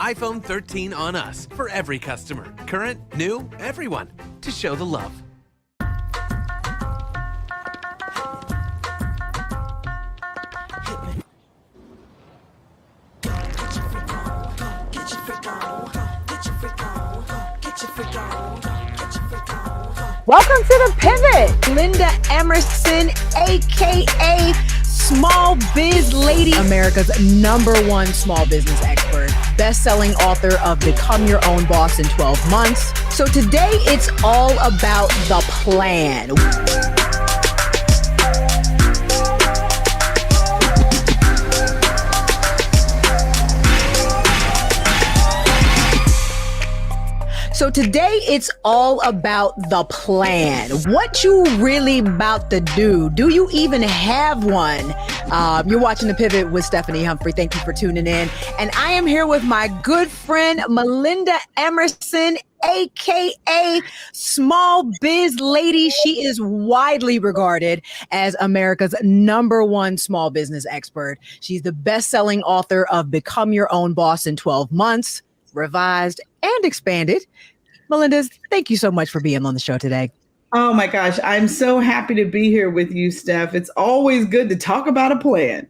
iPhone 13 on us for every customer. Current, new, everyone. To show the love. Welcome to The Pivot. Linda Emerson, aka Small Biz Lady, America's #1 small business expert, best-selling author of Become Your Own Boss in 12 Months. So today it's all about the plan. So today it's all about the plan. What you really about to do? Do you even have one? You're watching The Pivot with Stephanie Humphrey. Thank you for tuning in. And I am here with my good friend, Melinda Emerson, aka Small Biz Lady. She is widely regarded as America's #1 small business expert. She's the best-selling author of Become Your Own Boss in 12 Months, revised and expanded. Melinda, thank you so much for being on the show today. Oh my gosh, I'm so happy to be here with you, Steph. It's always good to talk about a plan.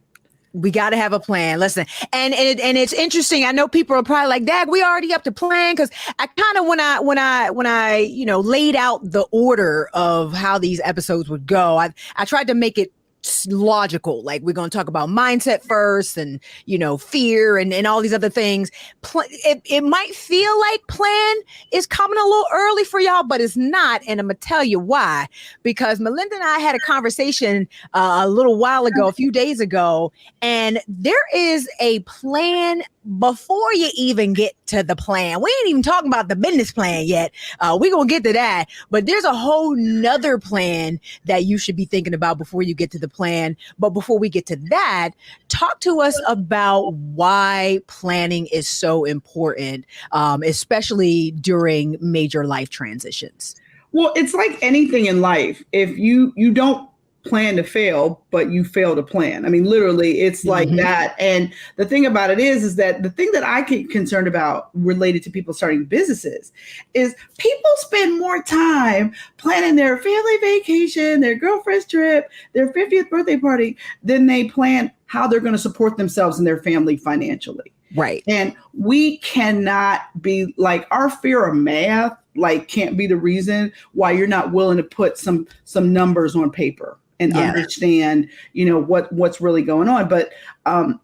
We got to have a plan. Listen, and it's interesting. I know people are probably like, "Dag, we already up to plan." Because I kind of when I laid out the order of how these episodes would go, I tried to make it logical. Like, we're going to talk about mindset first and, fear and all these other things. It might feel like plan is coming a little early for y'all, but it's not. And I'm going to tell you why, because Melinda and I had a conversation a little while ago, a few days ago, and there is a plan before you even get to the plan. We ain't even talking about the business plan yet. We're going to get to that, but there's a whole nother plan that you should be thinking about before you get to the plan. But before we get to that, talk to us about why planning is so important, especially during major life transitions. Well, it's like anything in life. If you don't plan to fail, but you fail to plan. I mean, literally, it's like that. And the thing about it is that the thing that I get concerned about related to people starting businesses is people spend more time planning their family vacation, their girlfriend's trip, their 50th birthday party, than they plan how they're going to support themselves and their family financially. Right. And we cannot be like, our fear of math, can't be the reason why you're not willing to put some numbers on paper and understand, what's really going on. But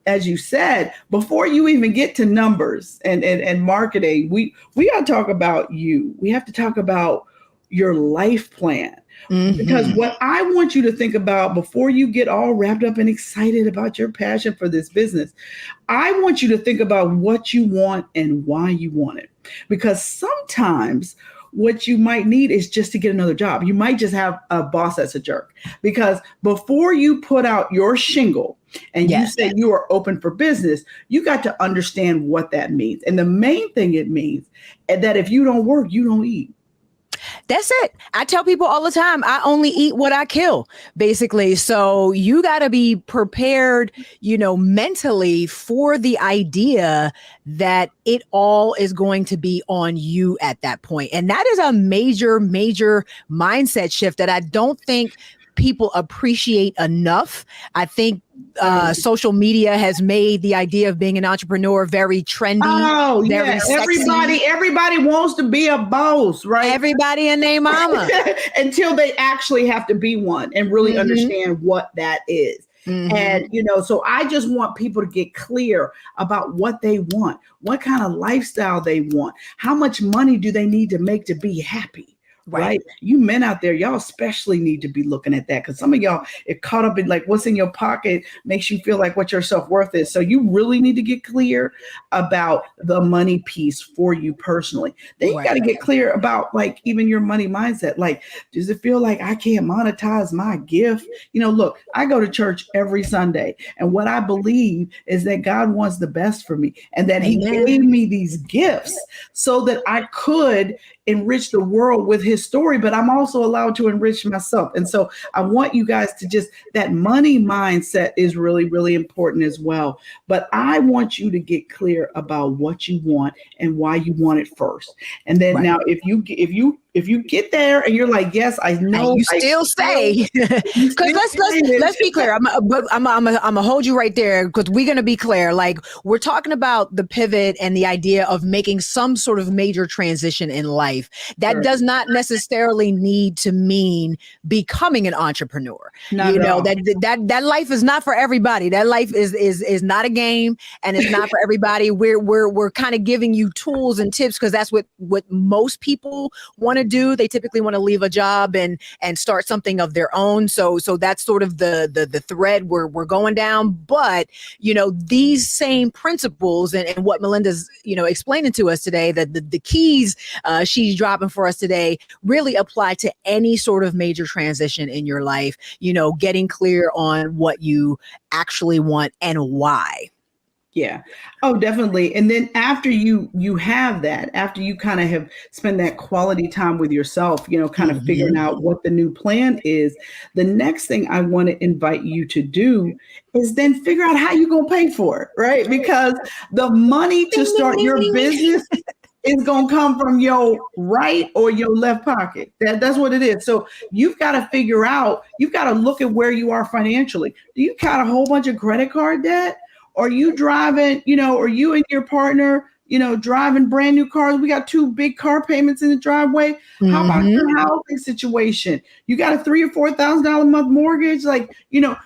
as you said, before you even get to numbers and marketing, we got to talk about you. We have to talk about your life plan. Because what I want you to think about before you get all wrapped up and excited about your passion for this business, I want you to think about what you want and why you want it. Because sometimes what you might need is just to get another job. You might just have a boss that's a jerk. Because before you put out your shingle and you say you are open for business, you got to understand what that means. And the main thing it means is that if you don't work, you don't eat. That's it. I tell people all the time, I only eat what I kill, basically. So you got to be prepared, mentally for the idea that it all is going to be on you at that point. And that is a major, major mindset shift that I don't think people appreciate enough. I think social media has made the idea of being an entrepreneur very trendy. Oh, very sexy. Everybody wants to be a boss, right? Everybody and their mama. Until they actually have to be one and really understand what that is. And, so I just want people to get clear about what they want, what kind of lifestyle they want, how much money do they need to make to be happy. Right. You men out there, y'all especially need to be looking at that, because some of y'all are caught up in what's in your pocket makes you feel like what your self-worth is. So you really need to get clear about the money piece for you personally. Then you got to get clear about even your money mindset. Does it feel like I can't monetize my gift? Look, I go to church every Sunday, and what I believe is that God wants the best for me and that he gave me these gifts so that I could enrich the world with his story, but I'm also allowed to enrich myself. And so I want you guys to just, that money mindset is really, really important as well. But I want you to get clear about what you want and why you want it first. And then now if you get there and you're like, yes, I know, and you still say, because let's be clear. I'm gonna hold you right there, because we're gonna be clear. Like, we're talking about the pivot and the idea of making some sort of major transition in life. That does not necessarily need to mean becoming an entrepreneur. That life is not for everybody. That life is not a game, and it's not for everybody. We're kind of giving you tools and tips, because that's what most people want to do. They typically want to leave a job and start something of their own. So that's sort of the thread we're going down. But these same principles and what Melinda's explaining to us today, that the keys she's dropping for us today really apply to any sort of major transition in your life. Getting clear on what you actually want and why. Yeah. Oh, definitely. And then after you have that, after you kind of have spent that quality time with yourself, kind of figuring out what the new plan is, the next thing I want to invite you to do is then figure out how you're going to pay for it, right? Because the money to start your business is going to come from your right or your left pocket. That's what it is. So you've got to figure out, you've got to look at where you are financially. Do you got a whole bunch of credit card debt? Are you driving, or you and your partner, driving brand new cars? We got 2 big car payments in the driveway. How about your housing situation? You got a $3,000 or $4,000 a month mortgage.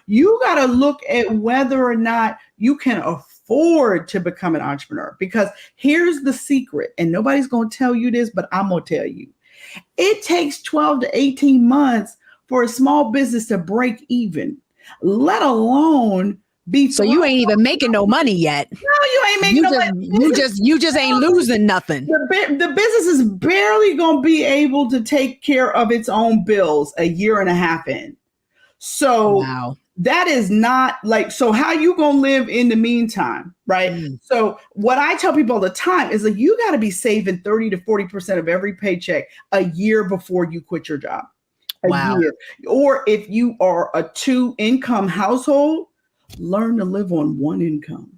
You got to look at whether or not you can afford to become an entrepreneur, because here's the secret. And nobody's going to tell you this, but I'm going to tell you. It takes 12 to 18 months for a small business to break even, let alone so you ain't even making no money yet. No, you ain't making no money. You just ain't losing nothing. The business is barely going to be able to take care of its own bills a year and a half in. So that is not so how you going to live in the meantime, right? So what I tell people all the time is you got to be saving 30 to 40% of every paycheck a year before you quit your job. A year. Or if you are a 2-income household, learn to live on 1 income,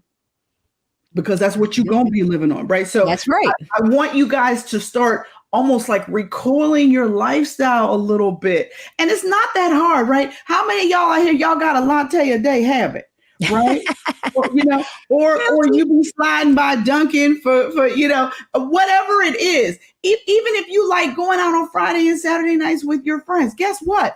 because that's what you're going to be living on, right? So that's right. I want you guys to start almost like recoiling your lifestyle a little bit. And it's not that hard, right? How many of y'all out here, y'all got a latte a day habit, right? or you be sliding by Dunkin' for whatever it is. Even if you like going out on Friday and Saturday nights with your friends, guess what?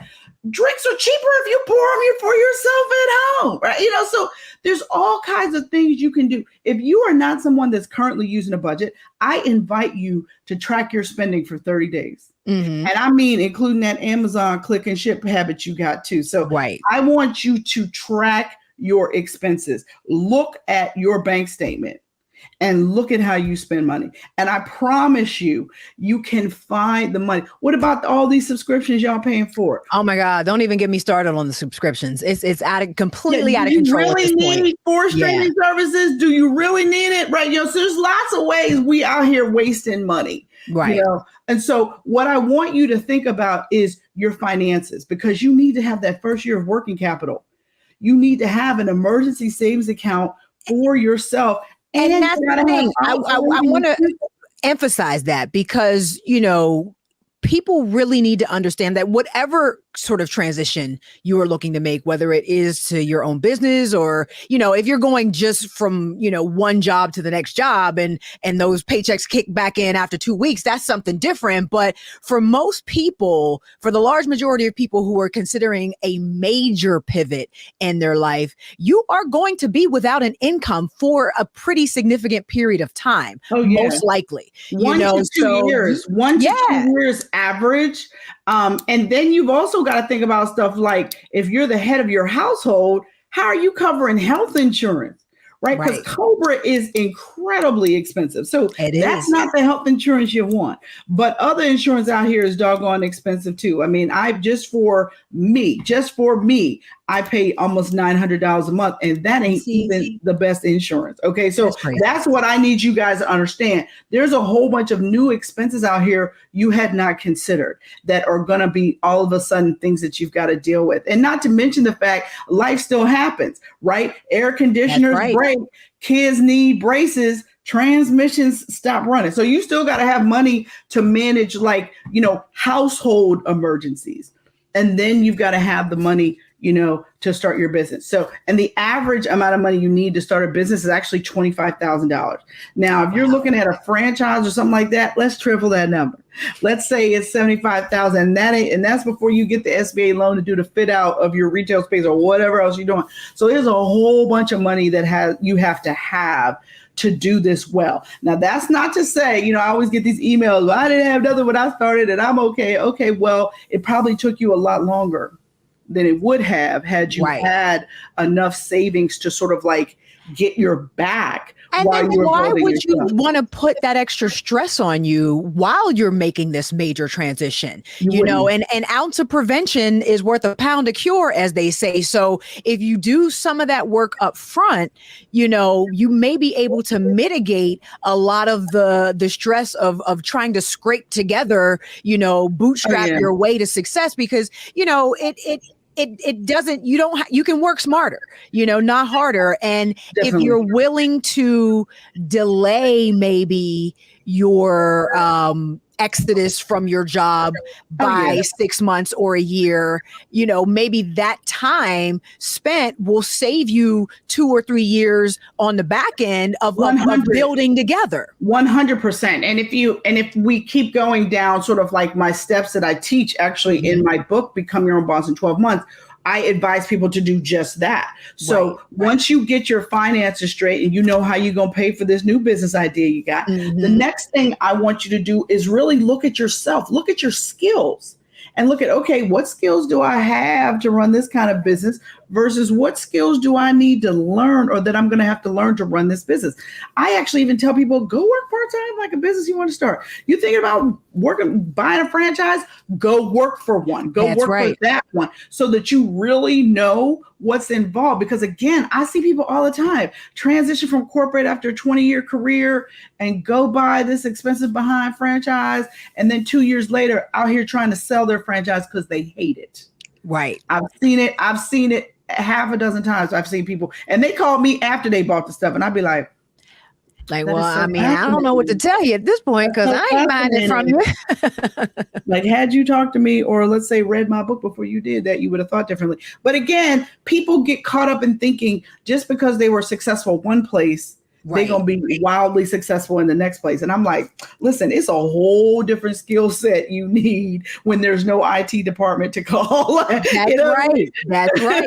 Drinks are cheaper if you pour them for yourself at home, right? So there's all kinds of things you can do. If you are not someone that's currently using a budget, I invite you to track your spending for 30 days. And I mean, including that Amazon click and ship habit you got too. So I want you to track your expenses. Look at your bank statement and look at how you spend money. And I promise you, you can find the money. What about all these subscriptions y'all paying for? Oh my God, don't even get me started on the subscriptions. It's completely out of control. Do you really need 4 streaming services? Do you really need it? Right. So there's lots of ways we out here wasting money. Right. And so what I want you to think about is your finances, because you need to have that first year of working capital. You need to have an emergency savings account for yourself. And that's the thing. I want to emphasize that, because, people really need to understand that whatever sort of transition you are looking to make, whether it is to your own business or, if you're going just from, one job to the next job and those paychecks kick back in after 2 weeks, that's something different. But for most people, for the large majority of people who are considering a major pivot in their life, you are going to be without an income for a pretty significant period of time, most likely. 1 to 2 years, 1 to 2 years average. And then you've also got to think about stuff like, if you're the head of your household, how are you covering health insurance, right? Because Cobra is incredibly expensive. So that's not the health insurance you want. But other insurance out here is doggone expensive too. I mean, just for me, I pay almost $900 a month, and that ain't even the best insurance. Okay, so that's what I need you guys to understand. There's a whole bunch of new expenses out here you had not considered that are going to be all of a sudden things that you've got to deal with. And not to mention the fact life still happens, right? Air conditioners break, kids need braces, transmissions stop running. So you still got to have money to manage, like, household emergencies. And then you've got to have the money, to start your business. So, and the average amount of money you need to start a business is actually $25,000. Now, if you're looking at a franchise or something like that, let's triple that number. Let's say it's $75,000, and that's before you get the SBA loan to do the fit out of your retail space or whatever else you're doing. So there's a whole bunch of money that you have to have to do this well. Now, that's not to say, I always get these emails, well, I didn't have nothing when I started and I'm okay. Okay, well, it probably took you a lot longer than it would have had you had enough savings to sort of like get your back. And then why would you want to put that extra stress on you while you're making this major transition? An ounce of prevention is worth a pound of cure, as they say. So if you do some of that work up front, you may be able to mitigate a lot of the stress of trying to scrape together, bootstrap your way to success, because, it doesn't, you can work smarter, not harder. And if you're willing to delay maybe your exodus from your job by 6 months or a year, maybe that time spent will save you 2 or 3 years on the back end of building together. 100%. And if we keep going down sort of like my steps that I teach actually in my book, Become Your Own Boss in 12 Months, I advise people to do just that. So once you get your finances straight and you know how you're going to pay for this new business idea you got, the next thing I want you to do is really look at yourself, look at your skills, and look at, okay, what skills do I have to run this kind of business versus what skills do I need to learn or that I'm going to have to learn to run this business? I actually even tell people, go work part-time like a business you want to start. You thinking about buying a franchise? Go work for one. Go work for that one so that you really know what's involved. Because again, I see people all the time transition from corporate after a 20-year career and go buy this expensive behind franchise. And then 2 years later out here trying to sell their franchise because they hate it. Right. I've seen it half a dozen times. I've seen people, and they called me after they bought the stuff, and I'd be like, well, I mean, I don't know what to tell you at this point because I ain't buying it from you. Like, had you talked to me or let's say read my book before you did that, you would have thought differently. But again, people get caught up in thinking just because they were successful one place, they're going to be wildly successful in the next place. And I'm like, listen, it's a whole different skill set you need when there's no IT department to call. That's right. That's right.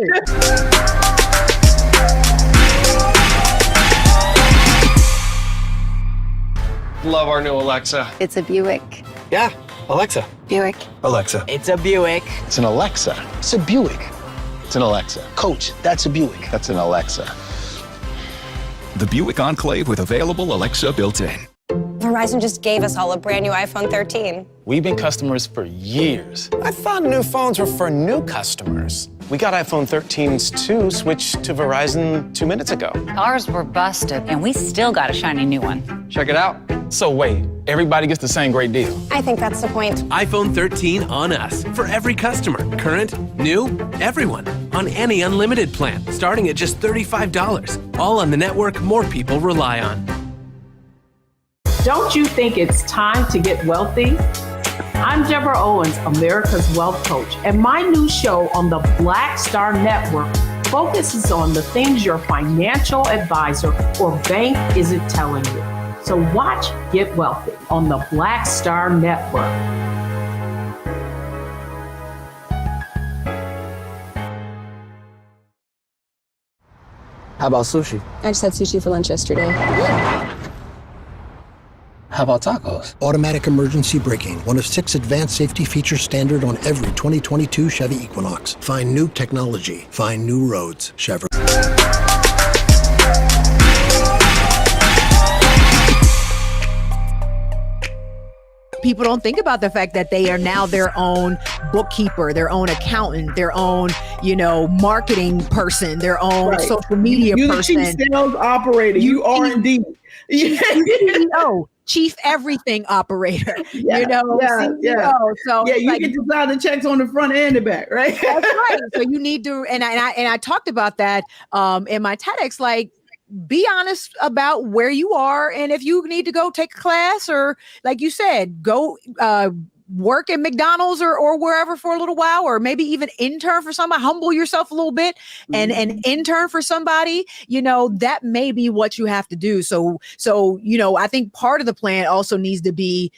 Love our new Alexa. It's a Buick. Yeah, Alexa. Buick. Alexa. It's a Buick. It's an Alexa. It's a Buick. It's an Alexa. Coach, that's a Buick. That's an Alexa. The Buick Enclave with available Alexa built in. Verizon just gave us all a brand new iPhone 13. We've been customers for years. I thought new phones were for new customers. We got iPhone 13s too, switched to Verizon 2 minutes ago. Ours were busted, and we still got a shiny new one. Check it out. So wait, everybody gets the same great deal. I think that's the point. iPhone 13 on us for every customer. Current, new, everyone. On any unlimited plan, starting at just $35. All on the network more people rely on. Don't you think it's time to get wealthy? I'm Deborah Owens, America's Wealth Coach, and my new show on the Black Star Network focuses on the things your financial advisor or bank isn't telling you. So watch Get Wealthy on the Black Star Network. How about sushi? I just had sushi for lunch yesterday. How about tacos? Automatic emergency braking, one of 6 advanced safety features standard on every 2022 Chevy Equinox. Find new technology. Find new roads. Chevrolet. people don't think about the fact that they are now their own bookkeeper, their own accountant, their own, marketing person, their own social media person. You're the chief sales operator. You R&D. CEO, chief everything operator. CEO. So you get to sign the checks on the front and the back, right? That's right. So you need to, and I talked about that in my TEDx, like, be honest about where you are, and if you need to go take a class, or like you said, go work at McDonald's or wherever for a little while, or maybe even intern for somebody, humble yourself a little bit and intern for somebody, that may be what you have to do. So I think part of the plan also needs to be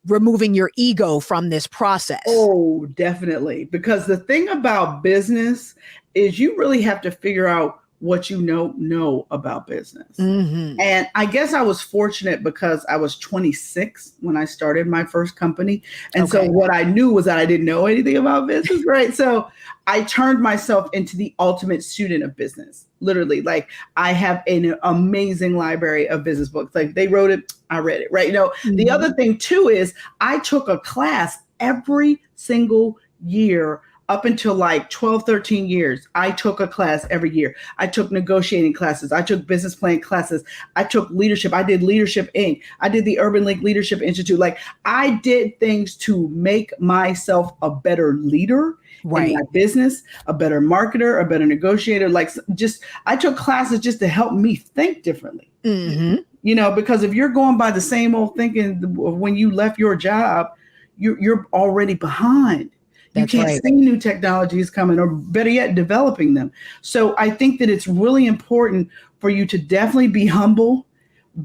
removing your ego from this process. Oh, definitely. Because the thing about business is you really have to figure out what you know about business. Mm-hmm. And I guess I was fortunate because I was 26 when I started my first company. And so what I knew was that I didn't know anything about business, right? So I turned myself into the ultimate student of business. Literally, like, I have an amazing library of business books. Like, they wrote it, I read it, right? The other thing too is I took a class every single year up until like 12, 13 years. I took a class every year. I took negotiating classes. I took business plan classes. I took leadership. I did Leadership Inc. I did the Urban Link Leadership Institute. Like, I did things to make myself a better leader in my business, a better marketer, a better negotiator. Like, I took classes just to help me think differently. Mm-hmm. Because if you're going by the same old thinking when you left your job, you're already behind. You can't see new technologies coming, or better yet, developing them. So I think that it's really important for you to definitely be humble,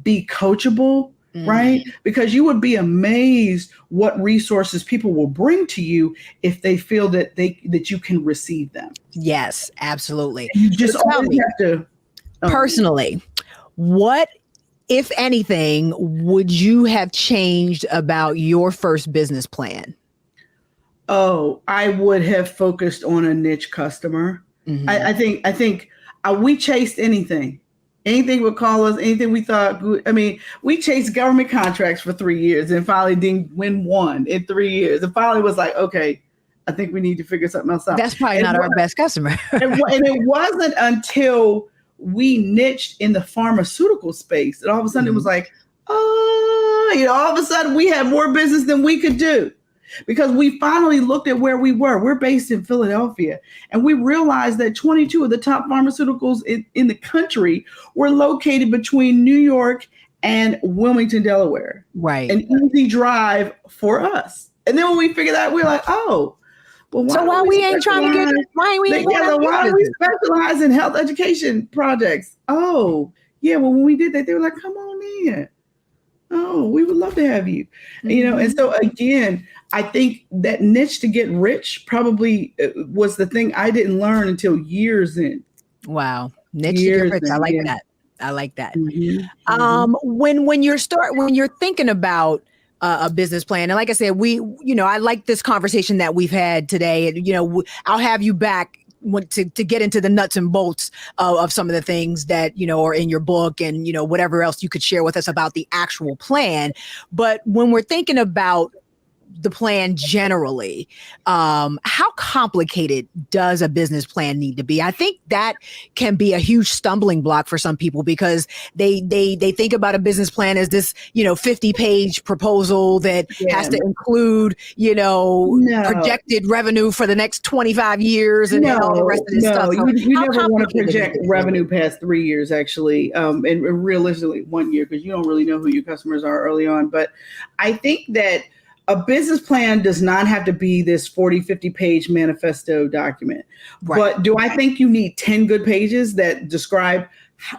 be coachable, right? Because you would be amazed what resources people will bring to you if they feel that you can receive them. Yes, absolutely. And you just always have to. Personally, what, if anything, would you have changed about your first business plan? Oh, I would have focused on a niche customer. Mm-hmm. I think we chased anything would call us, anything we thought. I mean, we chased government contracts for 3 years and finally didn't win one in 3 years. And finally was like, okay, I think we need to figure something else out. That's probably not our best customer. and it wasn't until we niched in the pharmaceutical space that all of a sudden it was like, all of a sudden we had more business than we could do. Because we finally looked at where we were. We're based in Philadelphia. And we realized that 22 of the top pharmaceuticals in the country were located between New York and Wilmington, Delaware. Right. An easy drive for us. And then when we figured that, we were like, oh, well, why we ain't trying to get, why do we specialize in health education projects? Oh, yeah. Well, when we did that, they were like, come on in. Oh, we would love to have you. Mm-hmm. And so again, I think that niche to get rich probably was the thing I didn't learn until years in. Wow. Niche to get rich. I like that. I like that. Mm-hmm. When you're thinking about a business plan, and like I said, I like this conversation that we've had today, and, I'll have you back to get into the nuts and bolts of some of the things that, are in your book, and, whatever else you could share with us about the actual plan. But when we're thinking about the plan generally, how complicated does a business plan need to be? I think that can be a huge stumbling block for some people, because they think about a business plan as this, 50-page proposal that has to include, projected revenue for the next 25 years and all the rest of this stuff. So you never want to project revenue past 3 years, actually, and realistically 1 year, because you don't really know who your customers are early on. But I think that a business plan does not have to be this 40, 50-page manifesto document. Right. But do I think you need 10 good pages that describe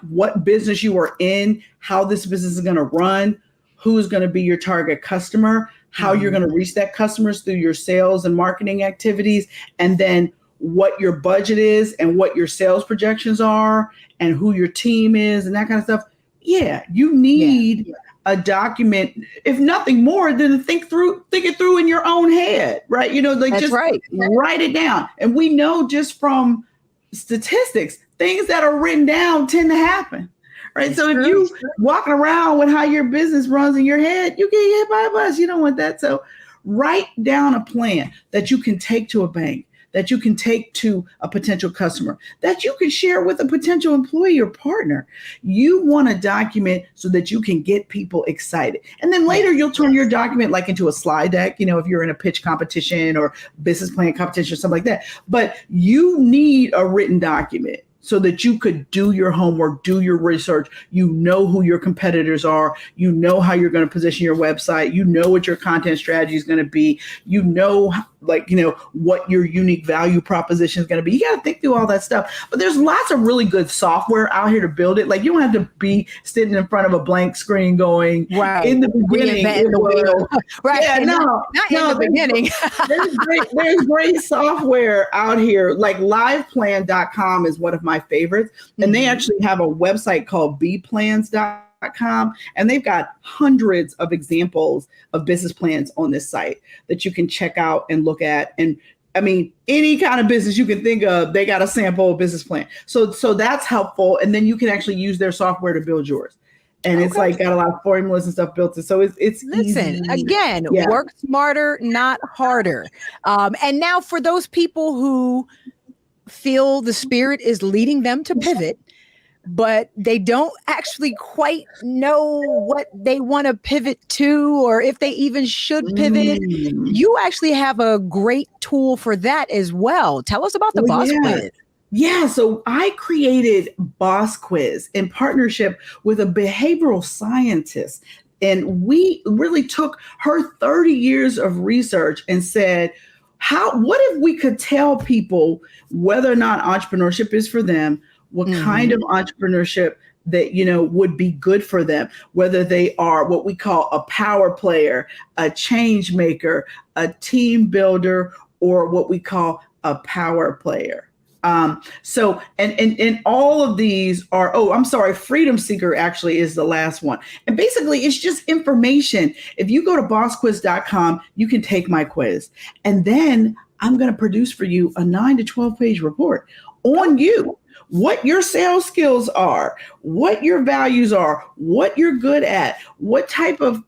what business you are in, how this business is going to run, who's going to be your target customer, how you're going to reach that customers through your sales and marketing activities, and then what your budget is and what your sales projections are and who your team is and that kind of stuff? Yeah, you need a document, if nothing more than think it through in your own head, right? Write it down. And we know just from statistics, things that are written down tend to happen, right? So if you walking around with how your business runs in your head, you get hit by a bus. You don't want that. So write down a plan that you can take to a bank, that you can take to a potential customer, that you can share with a potential employee or partner. You want to document so that you can get people excited. And then later you'll turn your document like into a slide deck, if you're in a pitch competition or business plan competition or something like that. But you need a written document so that you could do your homework, do your research. You know who your competitors are. You know how you're going to position your website. You know what your content strategy is going to be. You know, what your unique value proposition is going to be. You got to think through all that stuff. But there's lots of really good software out here to build it. Like, you don't have to be sitting in front of a blank screen going, in the beginning, right? Yeah, not in the beginning. there's great software out here. Like liveplan.com is one of my favorites. And they actually have a website called bplans.com. And they've got hundreds of examples of business plans on this site that you can check out and look at. And I mean, any kind of business you can think of, they got a sample business plan. So that's helpful. And then you can actually use their software to build yours. And it's like got a lot of formulas and stuff built in. So it's Listen, easy. Again, work smarter, not harder. And now for those people who feel the spirit is leading them to pivot, but they don't actually quite know what they want to pivot to, or if they even should pivot. You actually have a great tool for that as well. Tell us about the Boss Quiz. Yeah, so I created Boss Quiz in partnership with a behavioral scientist. And we really took her 30 years of research and said, what if we could tell people whether or not entrepreneurship is for them, what kind of entrepreneurship that, would be good for them, whether they are what we call a power player, a change maker, a team builder, or what we call a power player. So all of these are, freedom seeker actually is the last one. And basically it's just information. If you go to bossquiz.com, you can take my quiz, and then I'm going to produce for you a 9 to 12 page report on you. What your sales skills are, what your values are, what you're good at, what type of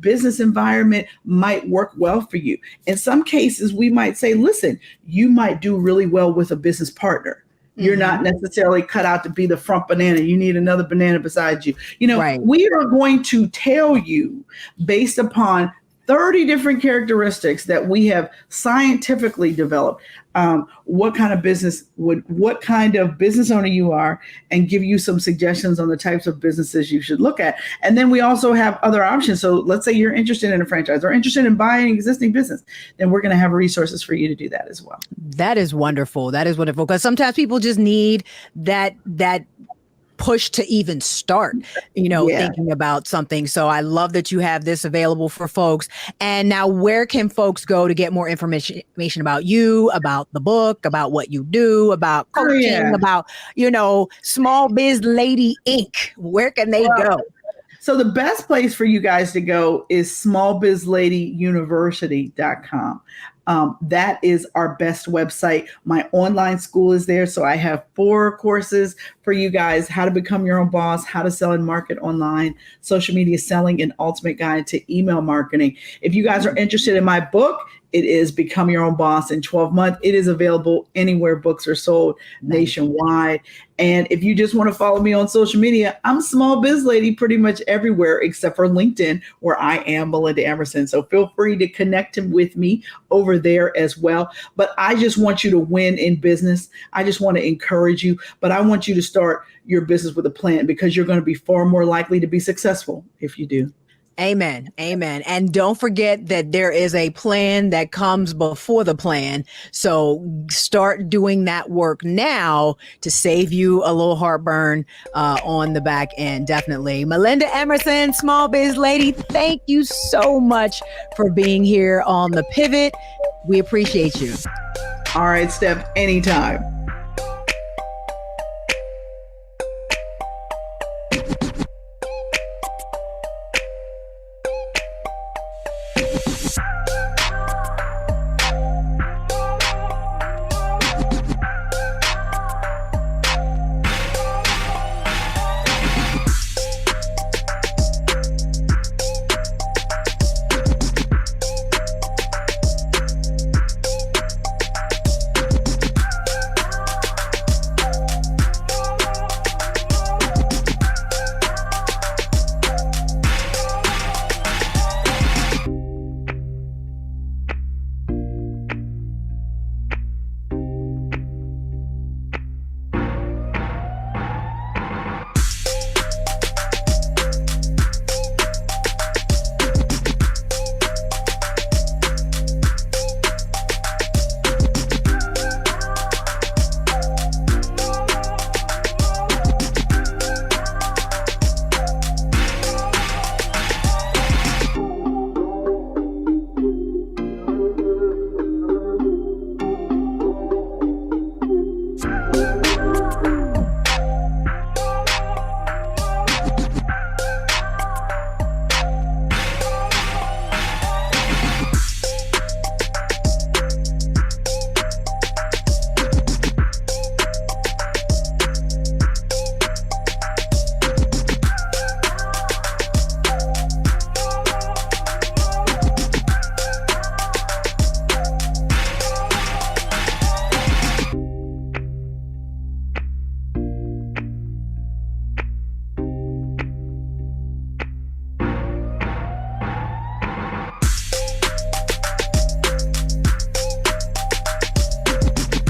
business environment might work well for you. In some cases, we might say, listen, you might do really well with a business partner. You're not necessarily cut out to be the front banana. You need another banana beside you. We are going to tell you based upon 30 different characteristics that we have scientifically developed, what kind of business owner you are, and give you some suggestions on the types of businesses you should look at. And then we also have other options. So let's say you're interested in a franchise or interested in buying an existing business, then we're going to have resources for you to do that as well. That is wonderful. Because sometimes people just need that push to even start, thinking about something. So I love that you have this available for folks. And now, where can folks go to get more information about you, about the book, about what you do, about coaching, about, Small Biz Lady Inc.? Where can they go? So the best place for you guys to go is smallbizladyuniversity.com. That is our best website. My online school is there. So I have 4 courses for you guys: how to become your own boss, how to sell and market online, social media selling, and ultimate guide to email marketing. If you guys are interested in my book, it is Become Your Own Boss in 12 Months. It is available anywhere books are sold nationwide. And if you just want to follow me on social media, I'm Small Biz Lady pretty much everywhere except for LinkedIn, where I am Melinda Emerson. So feel free to connect with me over there as well. But I just want you to win in business. I just want to encourage you, but I want you to start your business with a plan, because you're going to be far more likely to be successful if you do. Amen. Amen. And don't forget that there is a plan that comes before the plan. So start doing that work now to save you a little heartburn on the back end. Definitely. Melinda Emerson, Small Biz Lady, thank you so much for being here on The Pivot. We appreciate you. All right, Steph, anytime.